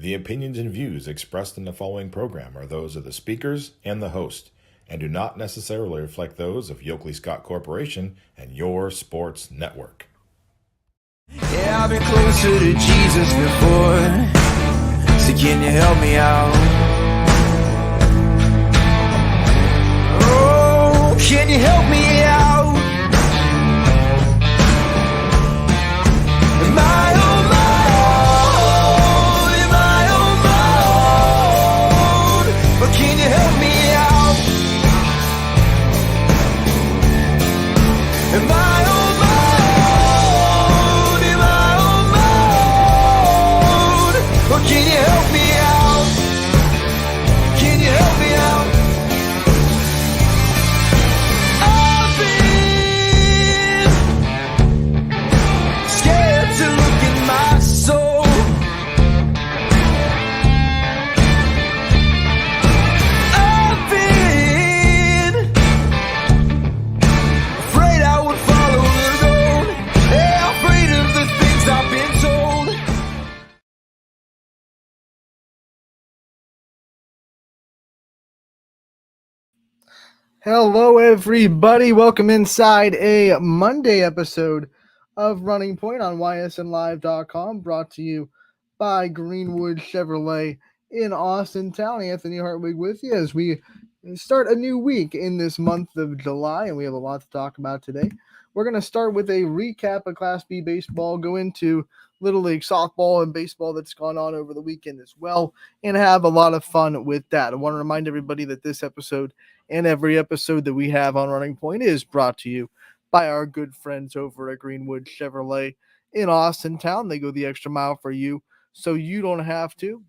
The opinions and views expressed in the following program are those of the speakers and the host, and do not necessarily reflect those of Yoakley Scott Corporation and your sports network. Yeah, I've been closer to Jesus before, so can you help me out? Oh, can you help me out? Am I on my own? Am I on my own? But can you help me out? Am I on my own? Am I on my own? Or can you help me out? Can you help me out? I've been scared to look in my soul. I've been afraid I would follow the road. Yeah, afraid of the things I've been told. Hello, everybody. Welcome inside a Monday episode of Running Point on ysnlive.com, brought to you by Greenwood Chevrolet in Austintown. Anthony Hartwig with you as we start a new week in this month of July, and we have a lot to talk about today. We're going to start with a recap of Class B baseball, go into Little League softball and baseball that's gone on over the weekend as well, and have a lot of fun with that. I want to remind everybody that this episode and every episode that we have on Running Point is brought to you by our good friends over at Greenwood Chevrolet in Austintown. They go the extra mile for you so you don't have to.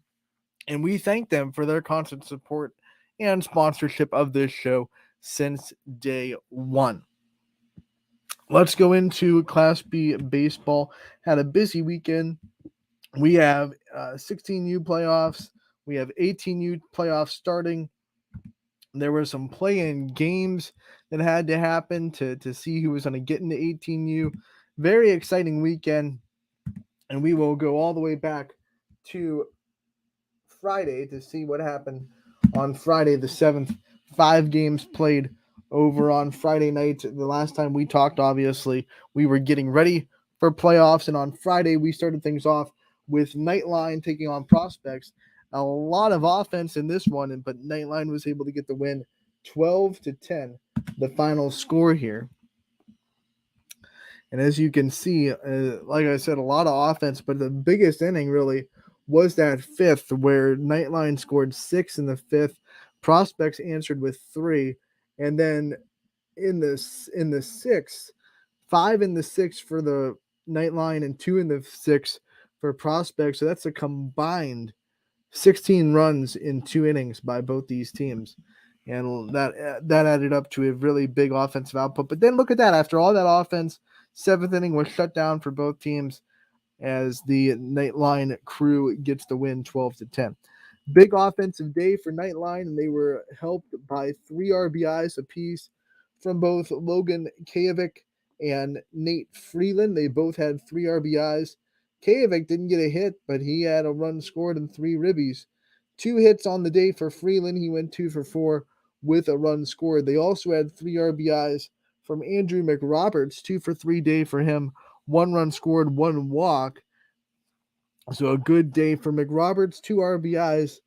And we thank them for their constant support and sponsorship of this show since day one. Let's go into Class B baseball. Had a busy weekend. We have 16U playoffs. We have 18U playoffs starting. There were some play-in games that had to happen to see who was going to get into 18U. Very exciting weekend, and we will go all the way back to Friday to see what happened on Friday the 7th. 5 games played over on Friday night. The last time we talked, obviously, we were getting ready for playoffs, and on Friday we started things off with Nightline taking on Prospects. A lot of offense in this one, but Nightline was able to get the win 12-10, the final score here. And as you can see, like I said, a lot of offense, but the biggest inning really was that fifth where Nightline scored 6 in the fifth. Prospects answered with 3. And then in the sixth, 5 in the sixth for the Nightline and 2 in the sixth for Prospects. So that's a combined 16 runs in 2 innings by both these teams. And that added up to a really big offensive output. But then look at that. After all that offense, 7th inning was shut down for both teams as the Nightline crew gets the win 12-10. Big offensive day for Nightline, and they were helped by 3 RBIs apiece from both Logan Kajovic and Nate Freeland. They both had 3 RBIs. Kajovic didn't get a hit, but he had a run scored and 3 ribbies. 2 hits on the day for Freeland. He went 2 for 4 with a run scored. They also had 3 RBIs from Andrew McRoberts, 2 for 3 day for him. 1 run scored, 1 walk. So a good day for McRoberts, 2 RBIs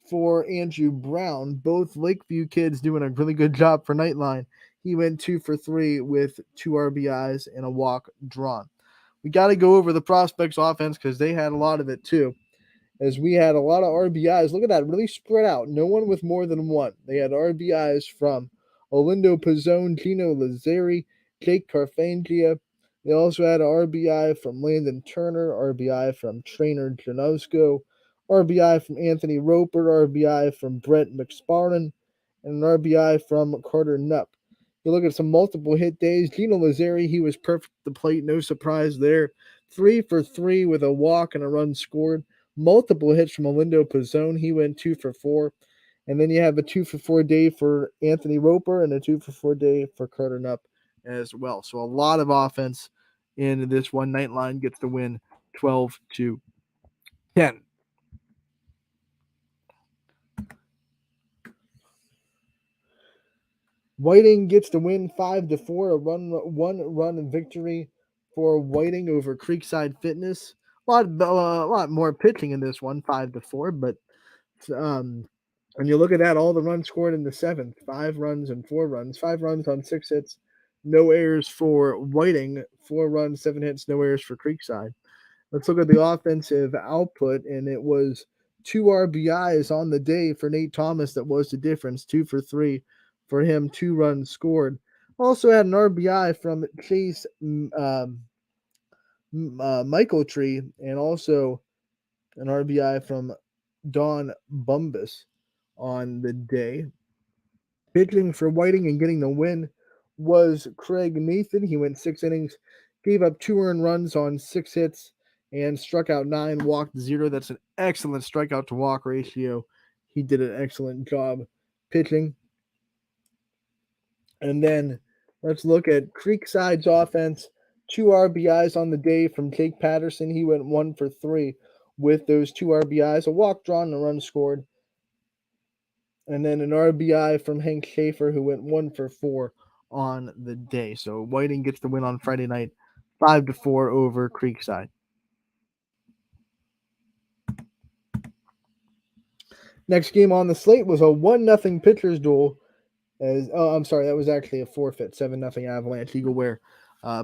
for Andrew Brown. Both Lakeview kids doing a really good job for Nightline. He went 2 for 3 with 2 RBIs and a walk drawn. We got to go over the Prospects offense because they had a lot of it too. As we had a lot of RBIs. Look at that, really spread out. No one with more than 1. They had RBIs from Olindo Pizzone, Gino Lazzari, Jake Carfangia. They also had an RBI from Landon Turner, RBI from Trainer Janosko, RBI from Anthony Roper, RBI from Brett McSparnan, and an RBI from Carter Knupp. You look at some multiple hit days. Gino Lazzari, he was perfect at the plate. No surprise there. 3 for 3 with a walk and a run scored. Multiple hits from Olindo Pizzone. He went 2 for 4. And then you have a 2 for 4 day for Anthony Roper and a 2 for 4 day for Carter Knupp as well. So a lot of offense in this one. Nightline gets the win 12-10. Whiting gets the win 5-4, a 1-run victory for Whiting over Creekside Fitness. A lot more pitching in this one, 5-4, but um, when you look at that, all the runs scored in the seventh, 5 runs and 4 runs, 5 runs on 6 hits, no errors for Whiting, 4 runs, 7 hits, no errors for Creekside. Let's look at the offensive output, and it was 2 RBIs on the day for Nate Thomas that was the difference, 2 for 3 for him, 2 runs scored. Also had an RBI from Chase Michael Tree, and also an RBI from Don Bumbus on the day. Pitching for Whiting and getting the win was Craig Nathan. He went 6 innings, gave up 2 earned runs on 6 hits, and struck out 9, walked 0. That's an excellent strikeout to walk ratio. He did an excellent job pitching. And then let's look at Creekside's offense. 2 RBIs on the day from Jake Patterson. He went 1 for 3 with those 2 RBIs, a walk drawn and a run scored. And then an RBI from Hank Schaefer, who went 1 for 4 on the day. So Whiting gets the win on Friday night, 5-4 over Creekside. Next game on the slate was a 1-0 pitchers duel. I'm sorry, that was actually a forfeit. 7-0 Avalanche. Eagleware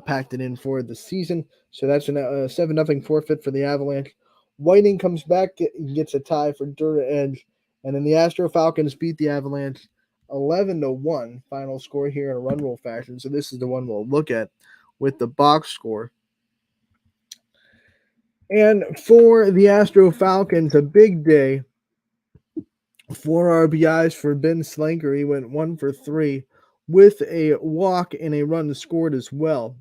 packed it in for the season. So that's a 7-0 forfeit for the Avalanche. Whiting comes back, gets a tie for Dura Edge. And then the Astro Falcons beat the Avalanche 11-1. Final score here in a run rule fashion. So this is the one we'll look at with the box score. And for the Astro Falcons, a big day. 4 RBIs for Ben Slanker. He went 1 for 3 with a walk and a run scored as well.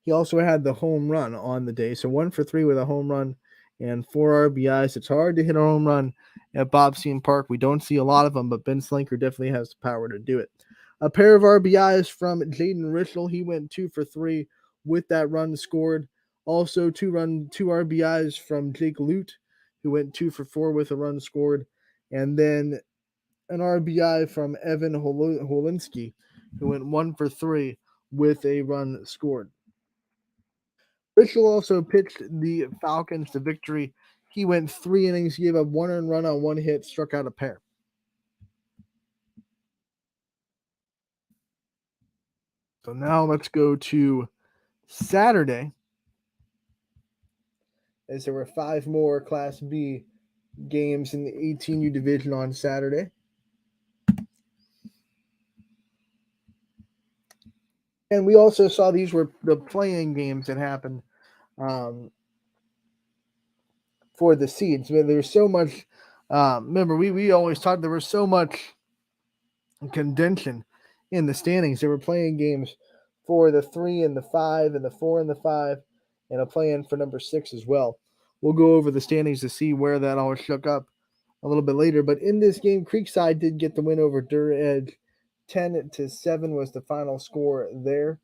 He also had the home run on the day. So 1 for 3 with a home run and 4 RBIs. It's hard to hit a home run at Bob Seam Park. We don't see a lot of them, but Ben Slanker definitely has the power to do it. A pair of RBIs from Jaden Ritchell. He went 2 for 3 with that run scored. Also 2 RBIs from Jake Lute, who went 2 for 4 with a run scored. And then an RBI from Evan Holinski, who went 1 for 3 with a run scored. Ritchell also pitched the Falcons to victory. He went 3 innings, gave up 1 earned run on 1 hit, struck out a pair. So now let's go to Saturday, as there were 5 more Class B games in the 18U division on Saturday. And we also saw these were the playing games that happened for the seeds. There's so much. Remember, we always talked there was so much contention in the standings. They were playing games for the 3 and the 5 and the 4 and the 5, and a play-in for number 6 as well. We'll go over the standings to see where that all shook up a little bit later. But in this game, Creekside did get the win over Dura Edge. 10-7 was the final score there.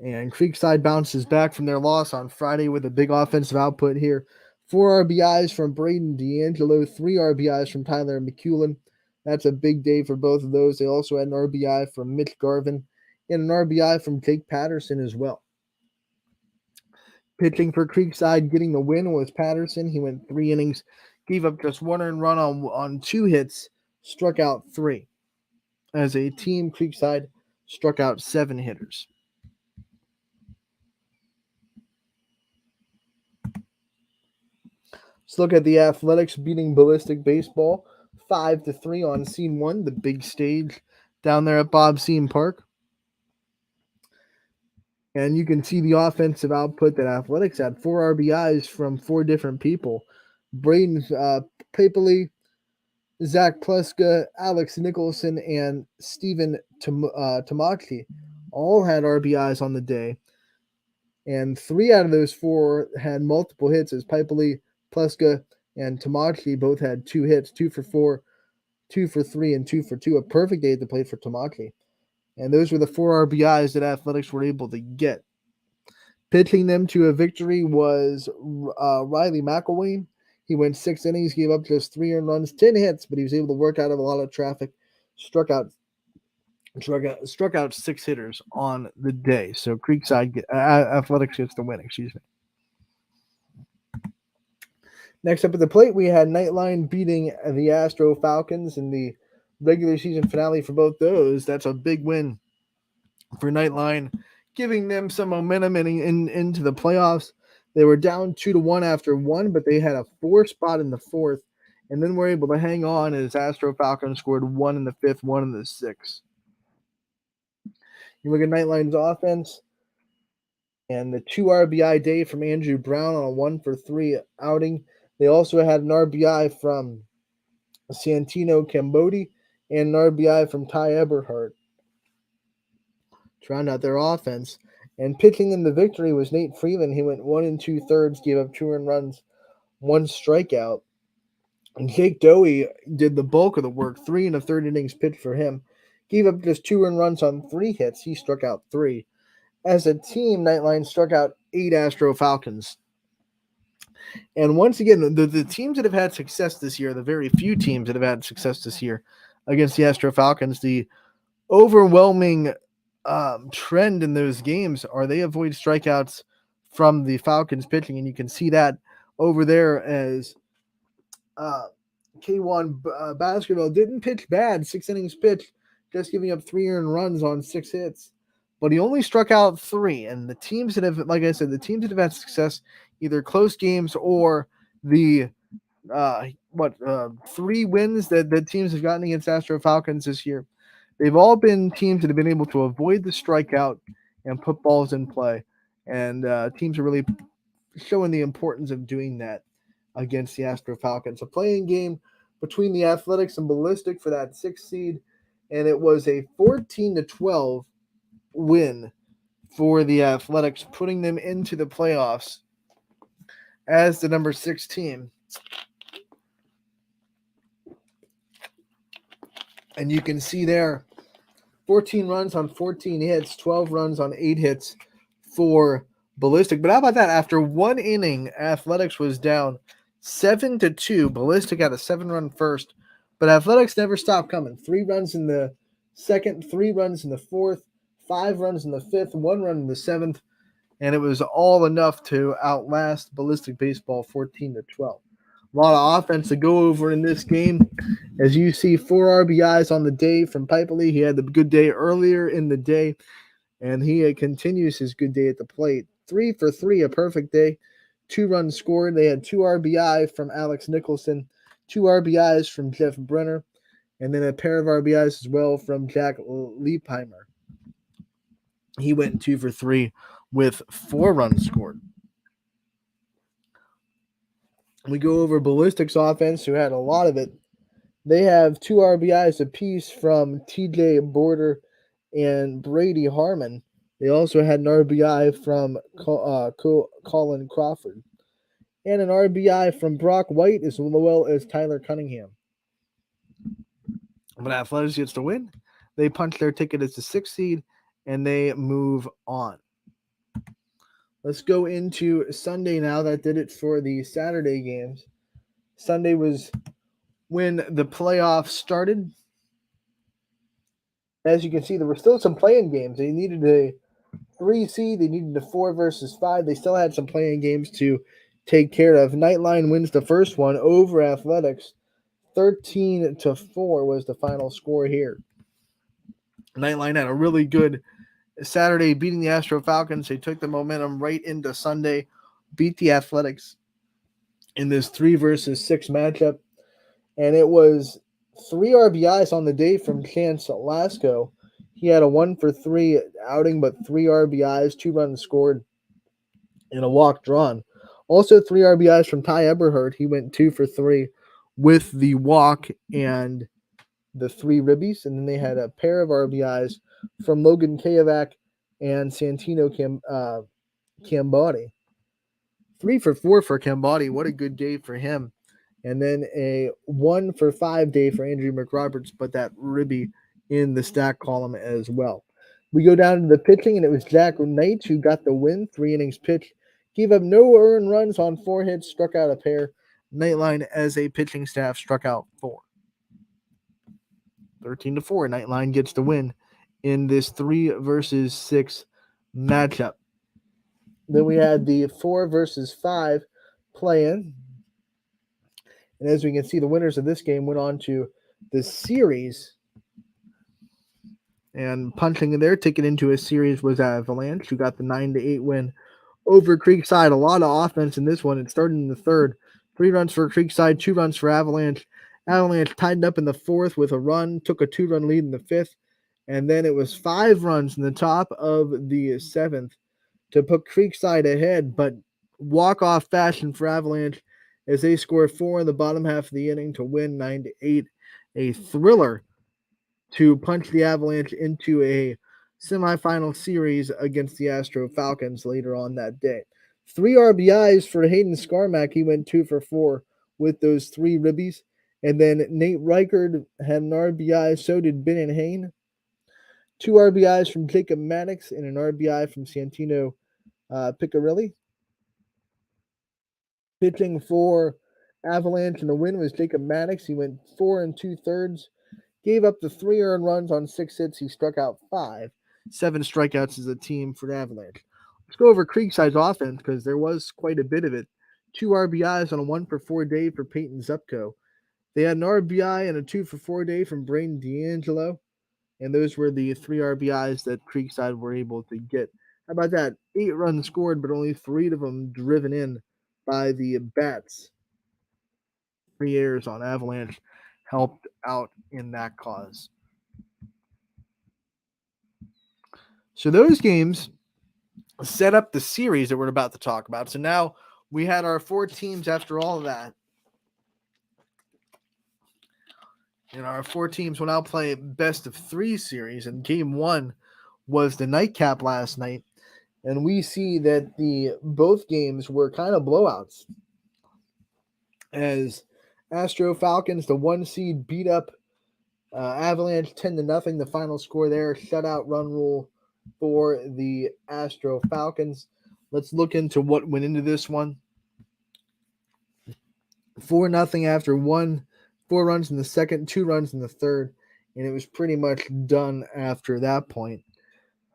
And Creekside bounces back from their loss on Friday with a big offensive output here. 4 RBIs from Braden D'Angelo, 3 RBIs from Tyler McEwen. That's a big day for both of those. They also had an RBI from Mitch Garvin and an RBI from Jake Patterson as well. Pitching for Creekside, getting the win was Patterson. He went 3 innings, gave up just 1 earned run on 2 hits, struck out 3. As a team, Creekside struck out 7 hitters. Let's look at the Athletics beating Ballistic Baseball 5-3 on Scene 1, the big stage down there at Bob Seam Park. And you can see the offensive output that Athletics had. 4 RBIs from 4 different people. Braden Papely, Zach Pleska, Alex Nicholson, and Steven Tamachi all had RBIs on the day. And 3 out of those 4 had multiple hits, as Papely, Pleska, and Tamachi both had 2 hits, 2 for 4, 2 for 3, and 2 for 2. A perfect day at the plate for Tamachi. And those were the 4 RBIs that Athletics were able to get. Pitching them to a victory was Riley McElwain. He went 6 innings, gave up just 3 earned runs, 10 hits, but he was able to work out of a lot of traffic, struck out 6 hitters on the day. So Creekside Athletics gets the win. Excuse me. Next up at the plate, we had Nightline beating the Astro Falcons in the regular season finale for both those. That's a big win for Nightline, giving them some momentum into the playoffs. They were down 2-1 after one, but they had a 4 spot in the fourth, and then were able to hang on as Astro Falcons scored 1 in the fifth, 1 in the sixth. You look at Nightline's offense, and the 2 RBI day from Andrew Brown on a 1-for-3 outing. They also had an RBI from Santino Cambodi and an RBI from Ty Eberhardt to round out their offense. And pitching in the victory was Nate Freeland. He went 1 2/3, gave up 2 earned runs, 1 strikeout. And Jake Dowie did the bulk of the work, 3 1/3 innings pitched for him. Gave up just 2 earned runs on 3 hits. He struck out 3. As a team, Nightline struck out 8 Astro Falcons. And once again, the teams that have had success this year, the very few teams that have had success this year against the Astro Falcons, the overwhelming trend in those games are they avoid strikeouts from the Falcons pitching. And you can see that over there as K1 Basketball didn't pitch bad, 6 innings pitched, just giving up 3 earned runs on 6 hits. But he only struck out 3. And the teams that have, like I said, the teams that have had success, either close games or the 3 wins that the teams have gotten against Astro Falcons this year, they've all been teams that have been able to avoid the strikeout and put balls in play. And teams are really showing the importance of doing that against the Astro Falcons. A playing game between the Athletics and Ballistic for that 6th seed, and it was a 14-12 win for the Athletics, putting them into the playoffs as the number 6 team. And you can see there 14 runs on 14 hits, 12 runs on 8 hits for Ballistic. But how about that? After 1 inning, Athletics was down 7-2. Ballistic had a 7-run first, but Athletics never stopped coming. 3 runs in the second, 3 runs in the fourth, 5 runs in the fifth, 1 run in the seventh, and it was all enough to outlast Ballistic Baseball 14-12. A lot of offense to go over in this game. As you see, 4 RBIs on the day from Pipely. He had the good day earlier in the day, and he continues his good day at the plate. 3 for 3, a perfect day. 2 runs scored. They had 2 RBI from Alex Nicholson, 2 RBIs from Jeff Brenner, and then a pair of RBIs as well from Jack Leipheimer. He went 2 for 3 with 4 runs scored. We go over Ballistic's offense, who had a lot of it. They have 2 RBIs apiece from TJ Border and Brady Harmon. They also had an RBI from Colin Crawford and an RBI from Brock White as well as Tyler Cunningham. But Athletics gets the win. They punch their ticket as the 6th seed, and they move on. Let's go into Sunday now. That did it for the Saturday games. Sunday was when the playoffs started. As you can see, there were still some playing games. They needed a 3 seed. They needed a 4 versus 5. They still had some playing games to take care of. Nightline wins the first one over Athletics. 13-4 was the final score here. Nightline had a really good Saturday, beating the Astro Falcons. They took the momentum right into Sunday, beat the Athletics in this 3 versus 6 matchup. And it was 3 RBIs on the day from Chance Lasco. He had a 1 for 3 outing, but 3 RBIs, 2 runs scored, and a walk drawn. Also 3 RBIs from Ty Eberhardt. He went 2 for 3 with the walk and the 3 ribbies. And then they had a pair of RBIs from Logan Kayevac and Santino Cambodi. 3 for 4 for Cambodi. What a good day for him. And then a 1 for 5 day for Andrew McRoberts, but that ribby in the stack column as well. We go down to the pitching, and it was Jack Knight who got the win. 3 innings pitched. Gave up no earned runs on 4 hits, struck out a pair. Nightline as a pitching staff struck out 4. 13-4. Nightline gets the win in this 3 versus 6 matchup. Then we had the 4 versus 5 play-in. And as we can see, the winners of this game went on to the series. And punching their ticket into a series was Avalanche, who got the 9-8 win over Creekside. A lot of offense in this one. It started in the third. 3 runs for Creekside, 2 runs for Avalanche. Avalanche tied up in the fourth with a run, took a 2-run lead in the fifth. And then it was 5 runs in the top of the seventh to put Creekside ahead, but walk-off fashion for Avalanche as they score 4 in the bottom half of the inning to win 9-8. A thriller to punch the Avalanche into a semifinal series against the Astro Falcons later on that day. 3 RBIs for Hayden Scarmack. He went 2 for 4 with those 3 ribbies. And then Nate Reichard had an RBI, so did Ben and Hain. 2 RBIs from Jacob Maddox and an RBI from Santino Piccirilli. Pitching for Avalanche in the win was Jacob Maddox. He went 4 2/3. Gave up the 3 earned runs on 6 hits. He struck out 5. 7 strikeouts as a team for the Avalanche. Let's go over Creekside's offense because there was quite a bit of it. 2 RBIs on a 1 for 4 day for Peyton Zupko. They had an RBI and a 2 for 4 day from Braden D'Angelo. And those were the 3 RBIs that Creekside were able to get. How about that? 8 runs scored, but only 3 of them driven in by the Bats. 3 errors on Avalanche helped out in that cause. So those games set up the series that we're about to talk about. So now we had our 4 teams after all of that. And our 4 teams will now play best of 3 series. And game 1 was the nightcap last night. And we see that both games were kind of blowouts. As Astro Falcons, the 1 seed, beat up Avalanche 10-0. The final score there, shutout run rule for the Astro Falcons. Let's look into what went into this one. 4-0 after 4 runs in the second, 2 runs in the third, and it was pretty much done after that point.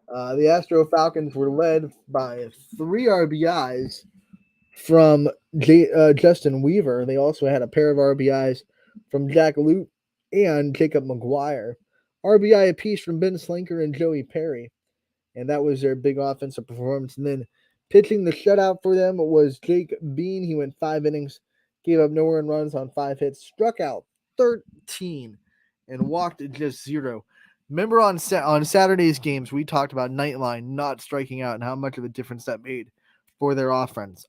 The Astro Falcons were led by 3 RBIs from Justin Weaver. They also had a pair of RBIs from Jack Lute and Jacob McGuire. RBI apiece from Ben Slinker and Joey Perry. And that was their big offensive performance. And then pitching the shutout for them was Jake Bean. He went 5 innings, gave up no earned runs on 5 hits, struck out 13, and walked just 0. Remember on Saturday's games, we talked about Nightline not striking out and how much of a difference that made for their offense.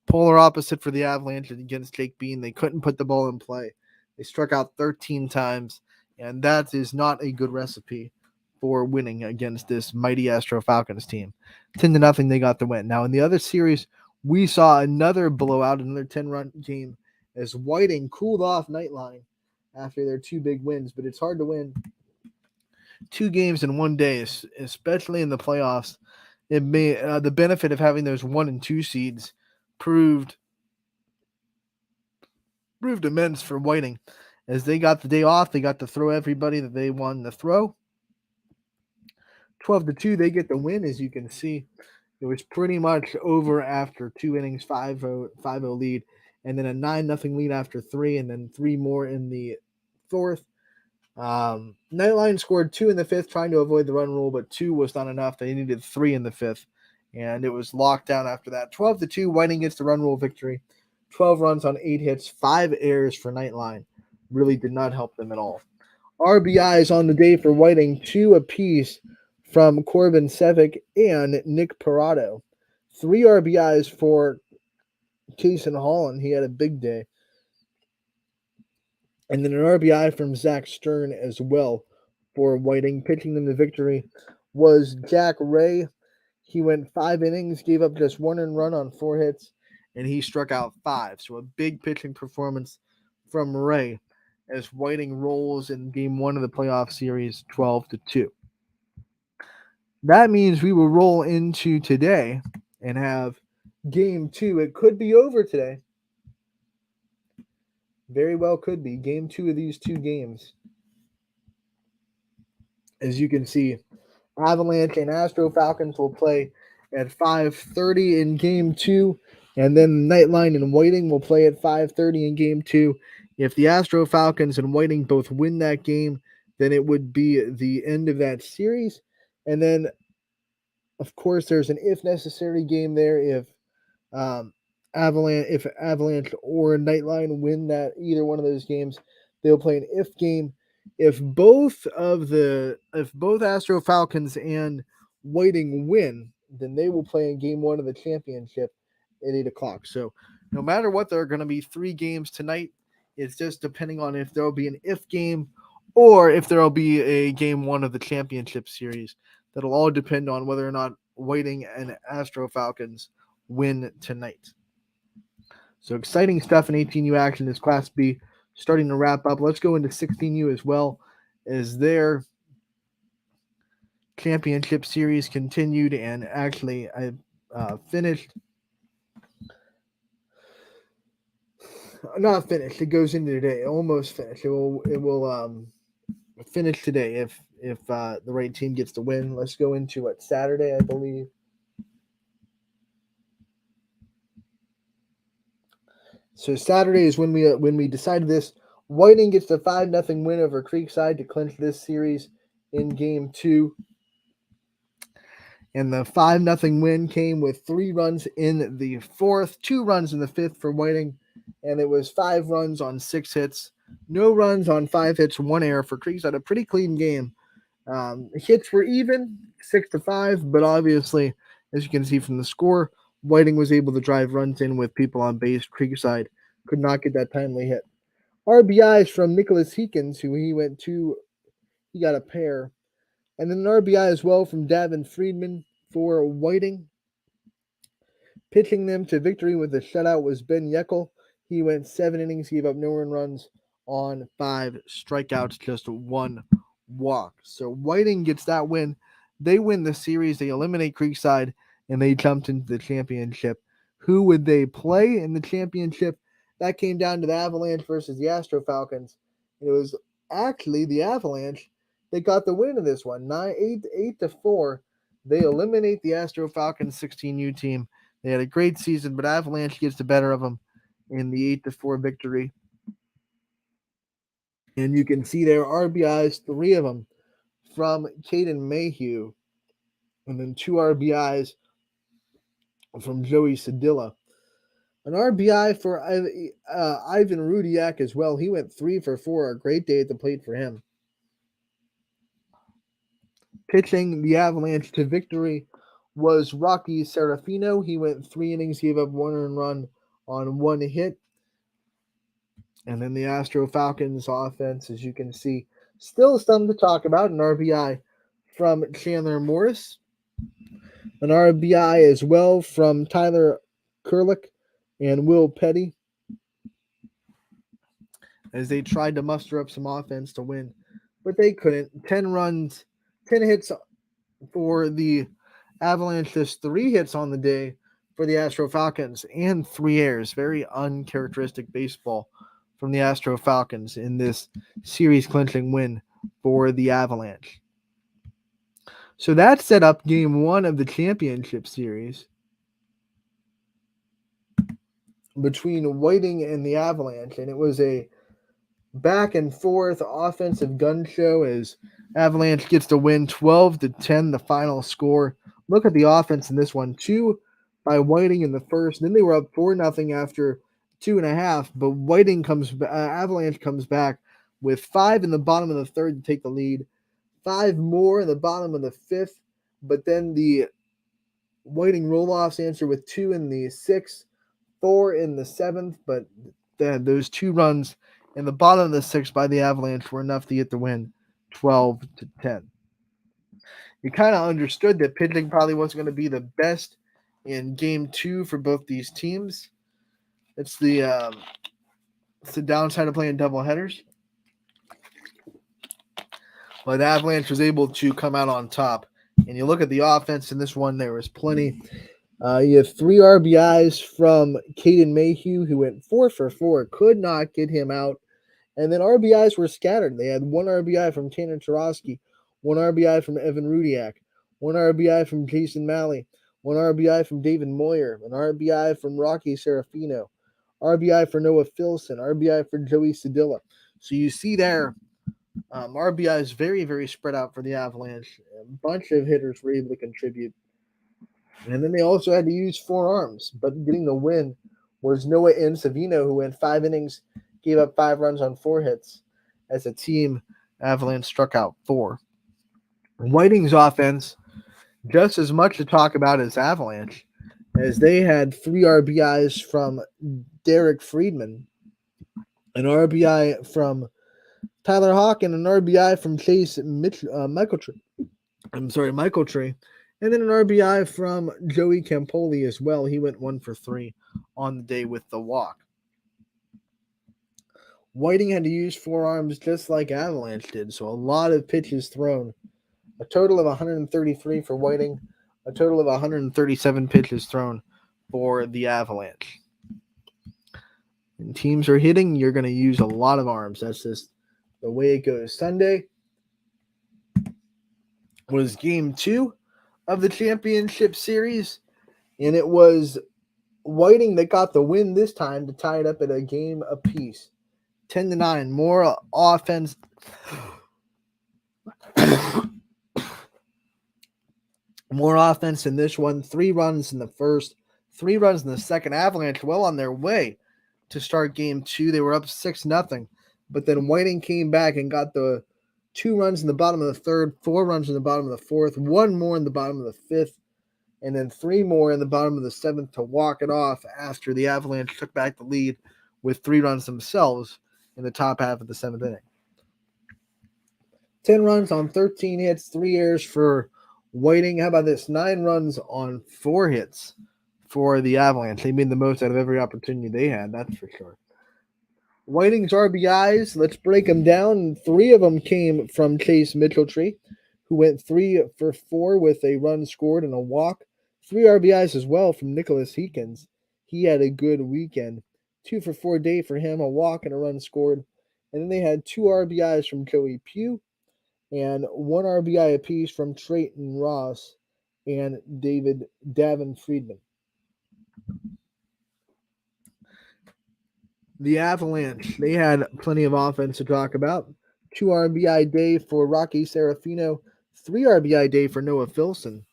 Polar opposite for the Avalanche against Jake Bean. They couldn't put the ball in play. They struck out 13 times, and that is not a good recipe for winning against this mighty Astro Falcons team. 10-0, they got the win. Now, in the other series, we saw another blowout, another 10-run game, as Whiting cooled off Nightline after their 2 big wins. But it's hard to win 2 games in one day, especially in the playoffs. It may the benefit of having those 1 and 2 seeds proved immense for Whiting. As they got the day off, they got to throw everybody that they wanted to throw. 12-2, they get the win. As you can see, it was pretty much over after 2 innings, 5-0 lead, and then a 9-0 lead after 3, and then 3 more in the fourth. Nightline scored 2 in the fifth, trying to avoid the run rule, but 2 was not enough. They needed 3 in the fifth, and it was locked down after that. 12-2, Whiting gets the run rule victory. 12 runs on 8 hits, 5 errors for Nightline. Really did not help them at all. RBIs on the day for Whiting, 2 apiece from Corbin Sevick and Nick Parado. 3 RBIs for Jason Holland. He had a big day. And then an RBI from Zach Stern as well for Whiting. Pitching them the victory was Jack Ray. He went 5 innings, gave up just 1 earned run on 4 hits, and he struck out 5. So a big pitching performance from Ray as Whiting rolls in game 1 of the playoff series 12-2. That means we will roll into today and have game 2. It could be over today. Very well could be. Game 2 of these two games. As you can see, Avalanche and Astro Falcons will play at 5:30 in Game 2, and then Nightline and Whiting will play at 5:30 in Game 2. If the Astro Falcons and Whiting both win that game, then it would be the end of that series. And then, of course, there's an if necessary game there if um, Avalanche or Nightline win that either one of those games, they'll play an if game. If both Astro Falcons and Whiting win, then they will play in game 1 of the championship at 8 o'clock. So no matter what, there are going to be 3 games tonight. It's just depending on if there'll be an if game or if there'll be a game 1 of the championship series. That'll all depend on whether or not Whiting and Astro Falcons win tonight. So exciting stuff in 18U action is Class B starting to wrap up. Let's go into 16U as well as their championship series continued and actually finished. Not finished. It goes into today. Almost finished. It will finish today if the right team gets the win. Let's go into Saturday, I believe. So Saturday is when we decided this. Whiting gets the 5-0 win over Creekside to clinch this series in Game 2. And the 5-0 win came with 3 runs in the 4th, 2 runs in the 5th for Whiting, and it was 5 runs on 6 hits, no runs on 5 hits, 1 error for Creekside. A pretty clean game. Hits were even, 6-5, but obviously, as you can see from the score, Whiting was able to drive runs in with people on base. Creekside could not get that timely hit. RBIs from Nicholas Heekins, who he got a pair. And then an RBI as well from Davin Friedman for Whiting. Pitching them to victory with a shutout was Ben Yeckel. He went 7 innings, gave up no earned runs on 5 strikeouts, just 1 walk. So Whiting gets that win. They win the series. They eliminate Creekside, and they jumped into the championship. Who would they play in the championship? That came down to the Avalanche versus the Astro Falcons. It was actually the Avalanche that got the win in this one, 8-4. They eliminate the Astro Falcons 16U team. They had a great season, but Avalanche gets the better of them in the 8-4 victory. And you can see their RBIs, 3 of them from Caden Mayhew, and then 2 RBIs from Joey Sedilla. An RBI for Ivan Rudiak as well. He went 3 for 4. A great day at the plate for him. Pitching the Avalanche to victory was Rocky Serafino. He went 3 innings, gave up 1 earned run on 1 hit. And then the Astro Falcons offense, as you can see, still something to talk about. An RBI from Chandler Morris. An RBI as well from Tyler Kurlick and Will Petty as they tried to muster up some offense to win, but they couldn't. 10 runs, 10 hits for the Avalanche, just 3 hits on the day for the Astro Falcons and 3 errors. Very uncharacteristic baseball from the Astro Falcons in this series clinching win for the Avalanche. So that set up game 1 of the championship series between Whiting and the Avalanche, and it was a back and forth offensive gun show as Avalanche gets to win 12-10, the final score. Look at the offense in this one. 2 by Whiting in the first. Then they were up 4-0 after 2.5, but Avalanche comes back with 5 in the bottom of the third to take the lead. 5 more in the bottom of the 5th, but then the Whiting roll-offs answer with 2 in the 6th, 4 in the 7th, but those 2 runs in the bottom of the 6th by the Avalanche were enough to get the win, 12-10. You kind of understood that pitching probably wasn't going to be the best in game 2 for both these teams. It's the downside of playing doubleheaders. But the Avalanche was able to come out on top. And you look at the offense in this one, there was plenty. You have 3 RBIs from Caden Mayhew, who went 4 for 4, could not get him out. And then RBIs were scattered. They had 1 RBI from Tanner Tarosky, 1 RBI from Evan Rudiak, 1 RBI from Jason Malley, 1 RBI from David Moyer, an RBI from Rocky Serafino, RBI for Noah Filson, RBI for Joey Sedilla. So you see there, RBI is very, very spread out for the Avalanche. A bunch of hitters were able to contribute. And then they also had to use 4 arms, but getting the win was Noah Savino, who went 5 innings, gave up 5 runs on 4 hits. As a team, Avalanche struck out 4. Whiting's offense, just as much to talk about as Avalanche, as they had 3 RBIs from Derek Friedman, an RBI from Tyler Hawk, and an RBI from Chase Michael Tree. And then an RBI from Joey Campoli as well. He went 1 for 3 on the day with the walk. Whiting had to use 4 arms just like Avalanche did, so a lot of pitches thrown. A total of 133 for Whiting, a total of 137 pitches thrown for the Avalanche. When teams are hitting, you're going to use a lot of arms. That's just the way it goes. Sunday was game 2 of the championship series, and it was Whiting that got the win this time to tie it up at a game apiece. 10-9. More offense. More offense in this one. 3 runs in the first, 3 runs in the second. Avalanche well on their way to start game 2. They were up 6-0. But then Whiting came back and got the 2 runs in the bottom of the third, 4 runs in the bottom of the fourth, 1 more in the bottom of the fifth, and then 3 more in the bottom of the seventh to walk it off after the Avalanche took back the lead with 3 runs themselves in the top half of the 7th inning. 10 runs on 13 hits, 3 errors for Whiting. How about this? 9 runs on 4 hits for the Avalanche. They made the most out of every opportunity they had, that's for sure. Whiting's RBIs, let's break them down. 3 of them came from Chase Mitchelltree, who went 3 for 4 with a run scored and a walk. 3 RBIs as well from Nicholas Heekins. He had a good weekend. 2 for 4 day for him, a walk and a run scored. And then they had 2 RBIs from Joey Pugh and 1 RBI apiece from Trayton Ross and Davin Friedman. The Avalanche, they had plenty of offense to talk about. 2 RBI day for Rocky Serafino, 3 RBI day for Noah Filson,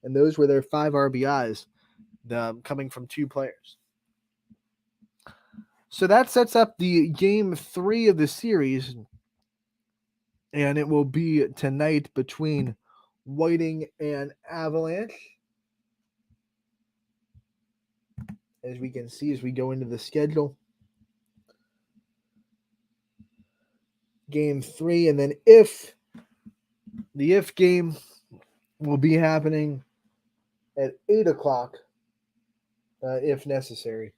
and those were their 5 RBIs coming from 2 players. So that sets up the game 3 of the series, and it will be tonight between Whiting and Avalanche. As we can see as we go into the schedule. Game 3, and then the if game will be happening at 8 o'clock if necessary.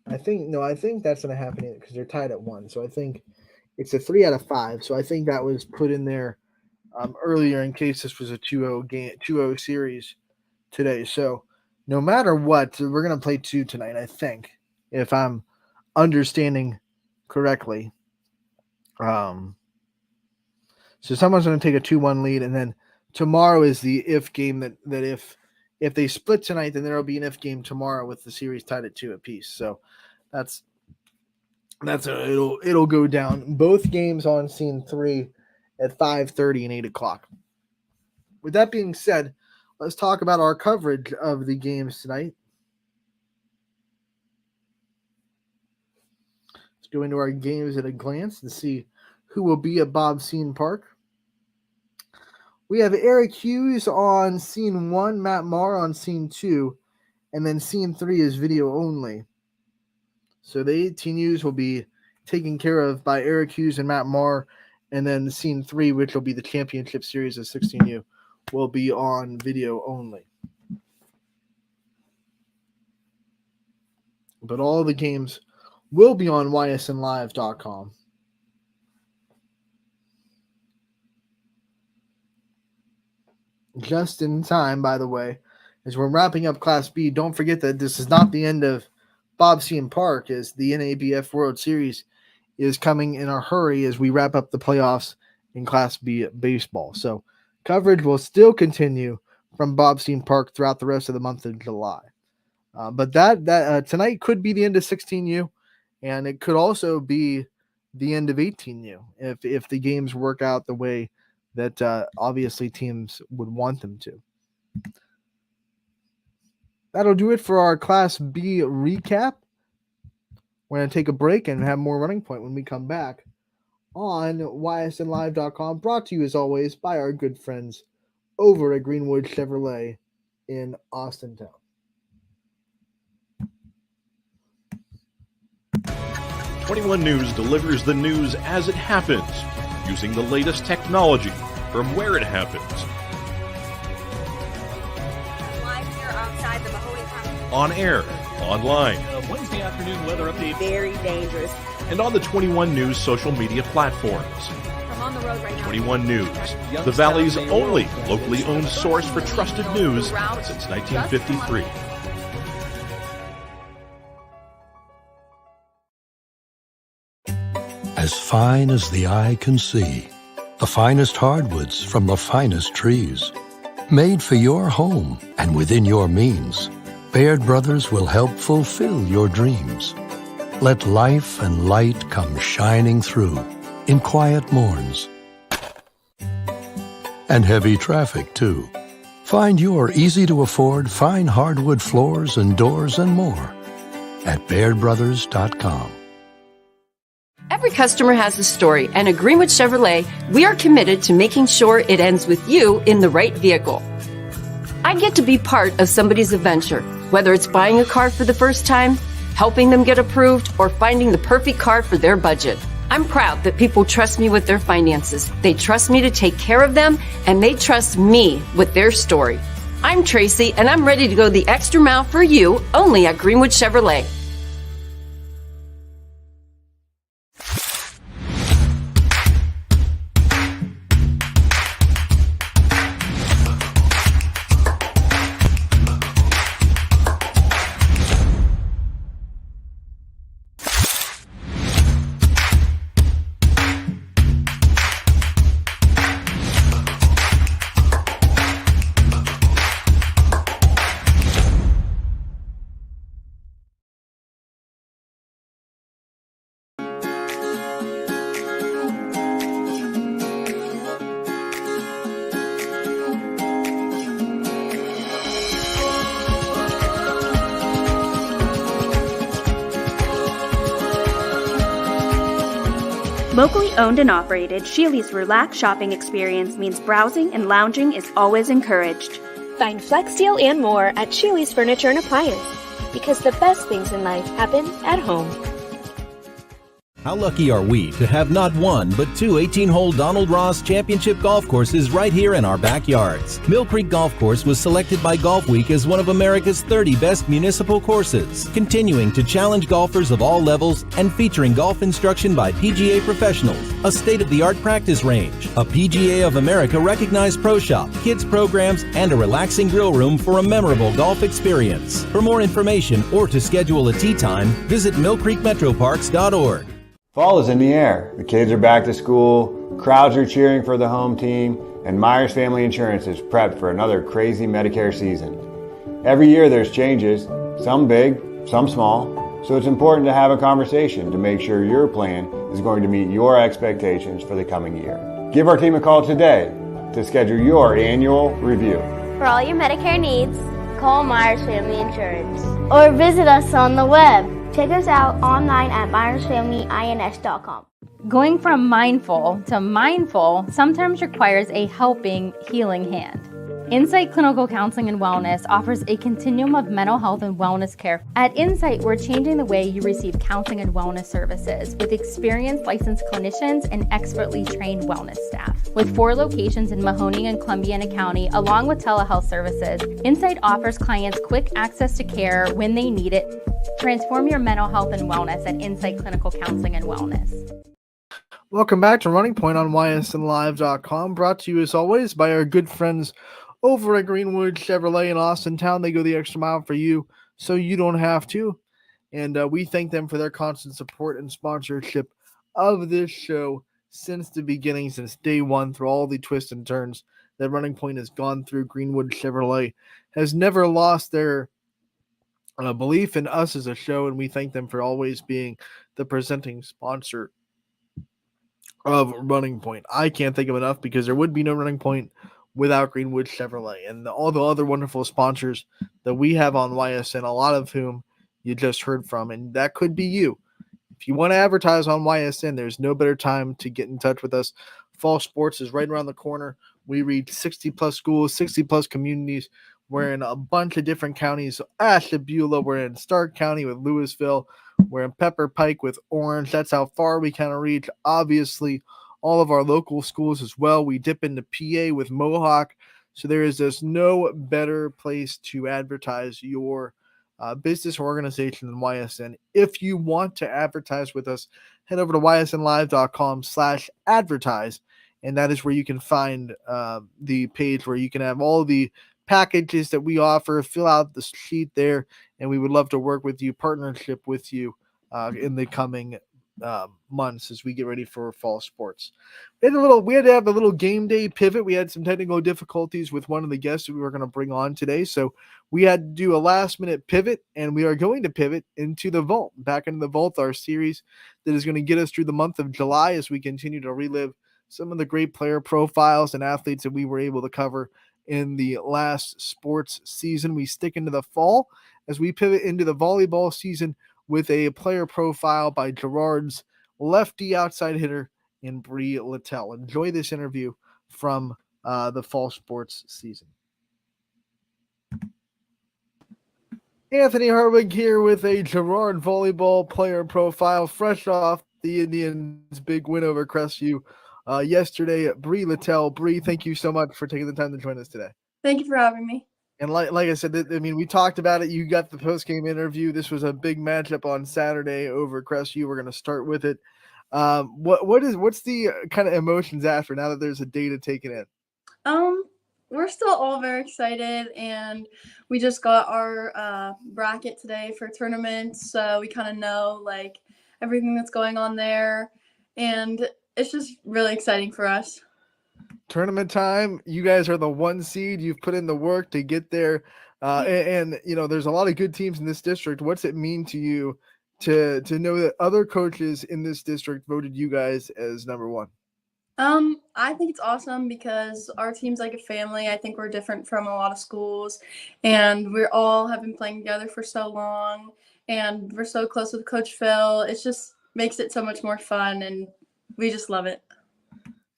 I think that's going to happen because they're tied at 1. So I think it's a 3 out of 5. So I think that was put in there earlier in case this was a 2-0 game, 2-0 series today. So no matter what, we're going to play 2 tonight, I think, if I'm understanding correctly. So someone's going to take a 2-1 lead, and then tomorrow is the if game that if they split tonight, then there will be an if game tomorrow with the series tied at 2 apiece. So it'll go down. Both games on scene 3 at 5:30 and 8 o'clock. With that being said, let's talk about our coverage of the games tonight. Let's go into our games at a glance and see who will be at Bob Scene Park. We have Eric Hughes on scene 1, Matt Maher on scene 2, and then scene 3 is video only. So the 18Us will be taken care of by Eric Hughes and Matt Maher, and then scene 3, which will be the championship series of 16U, will be on video only. But all the games will be on ysnlive.com. just in time, by the way, as we're wrapping up Class B. Don't forget that this is not the end of Bobsey Park, as the NABF World Series is coming in a hurry as we wrap up the playoffs in Class B baseball. So coverage will still continue from Bobsey Park throughout the rest of the month of July. But that tonight could be the end of 16U, and it could also be the end of 18U if the games work out the way that obviously teams would want them to. That'll do it for our Class B recap. We're going to take a break and have more Running Point when we come back on ysnlive.com, brought to you as always by our good friends over at Greenwood Chevrolet in Austintown. 21 News delivers the news as it happens, using the latest technology from where it happens. Live here outside the Mahoney County. On air, online, Wednesday afternoon weather update. Very dangerous. and on the 21 News social media platforms. I'm on the road right now. 21 News, the Valley's only locally owned source for trusted news since 1953. As fine as the eye can see, the finest hardwoods from the finest trees. Made for your home and within your means, Baird Brothers will help fulfill your dreams. Let life and light come shining through in quiet morns. And heavy traffic, too. Find your easy-to-afford fine hardwood floors and doors and more at BairdBrothers.com. Every customer has a story, and at Greenwood Chevrolet, we are committed to making sure it ends with you in the right vehicle. I get to be part of somebody's adventure, whether it's buying a car for the first time, helping them get approved, or finding the perfect car for their budget. I'm proud that people trust me with their finances. They trust me to take care of them, and they trust me with their story. I'm Tracy, and I'm ready to go the extra mile for you, only at Greenwood Chevrolet. Locally owned and operated, Sheely's relaxed shopping experience means browsing and lounging is always encouraged. Find Flex Deal and more at Sheely's Furniture and Appliance, because the best things in life happen at home. How lucky are we to have not one, but two 18-hole Donald Ross Championship golf courses right here in our backyards. Mill Creek Golf Course was selected by Golf Week as one of America's 30 best municipal courses, continuing to challenge golfers of all levels and featuring golf instruction by PGA professionals, a state-of-the-art practice range, a PGA of America recognized pro shop, kids programs, and a relaxing grill room for a memorable golf experience. For more information or to schedule a tee time, visit millcreekmetroparks.org. Fall is in the air. The kids are back to school, crowds are cheering for the home team, and Myers Family Insurance is prepped for another crazy Medicare season. Every year there's changes, some big, some small, so it's important to have a conversation to make sure your plan is going to meet your expectations for the coming year. Give our team a call today to schedule your annual review. For all your Medicare needs, call Myers Family Insurance or visit us on the web. Check us out online at MyersFamilyINS.com. Going from mindful to mindful sometimes requires a helping, healing hand. Insight Clinical Counseling and Wellness offers a continuum of mental health and wellness care. At Insight, we're changing the way you receive counseling and wellness services with experienced licensed clinicians and expertly trained wellness staff. With 4 locations in Mahoning and Columbiana County, along with telehealth services, Insight offers clients quick access to care when they need it. Transform your mental health and wellness at Insight Clinical Counseling and Wellness. Welcome back to Running Point on ysnlive.com, brought to you as always by our good friends over at Greenwood Chevrolet in Austintown. They go the extra mile for you so you don't have to. And we thank them for their constant support and sponsorship of this show since the beginning, since day one, through all the twists and turns that Running Point has gone through. Greenwood Chevrolet has never lost their belief in us as a show, and we thank them for always being the presenting sponsor of Running Point. I can't think of enough because there would be no Running Point without Greenwood Chevrolet and all the other wonderful sponsors that we have on YSN, a lot of whom you just heard from, and that could be you. If you want to advertise on YSN, there's no better time to get in touch with us. Fall sports is right around the corner. We reach 60 plus schools, 60 plus communities. We're in a bunch of different counties. Ashtabula, we're in Stark County with Louisville. We're in Pepper Pike with Orange. That's how far we kind of reach. Obviously, all of our local schools as well. We dip into PA with Mohawk. So there is just no better place to advertise your business or organization than YSN. If you want to advertise with us, head over to ysnlive.com/advertise. And that is where you can find the page where you can have all the packages that we offer. Fill out the sheet there, and we would love to work with you, partnership with you in the coming months as we get ready for fall sports. We had to have a little game day pivot. We had some technical difficulties with one of the guests that we were going to bring on today, so we had to do a last minute pivot, and we are going to pivot into the vault, back into the vault, our series that is going to get us through the month of July as we continue to relive some of the great player profiles and athletes that we were able to cover in the last sports season. We stick into the fall as we pivot into the volleyball season with a player profile by Girard's lefty outside hitter in Bree Littell. Enjoy this interview from the fall sports season. Anthony Harwig here with a Girard volleyball player profile, fresh off the Indians' big win over Crestview yesterday. Bree Littell. Bree, thank you so much for taking the time to join us today. Thank you for having me. And like I said, I mean, we talked about it. You got the post-game interview. This was a big matchup on Saturday over Crestview. We're going to start with it. What's the kind of emotions after now that there's a day to take it in? We're still all very excited, and we just got our bracket today for tournaments, so we kind of know like everything that's going on there, and it's just really exciting for us. Tournament time. You guys are the 1 seed. You've put in the work to get there, and you know there's a lot of good teams in this district. What's it mean to you to know that other coaches in this district voted you guys as number 1? I think it's awesome because our team's like a family. I think we're different from a lot of schools, and we all have been playing together for so long, and we're so close with Coach Phil. It just makes it so much more fun, and we just love it.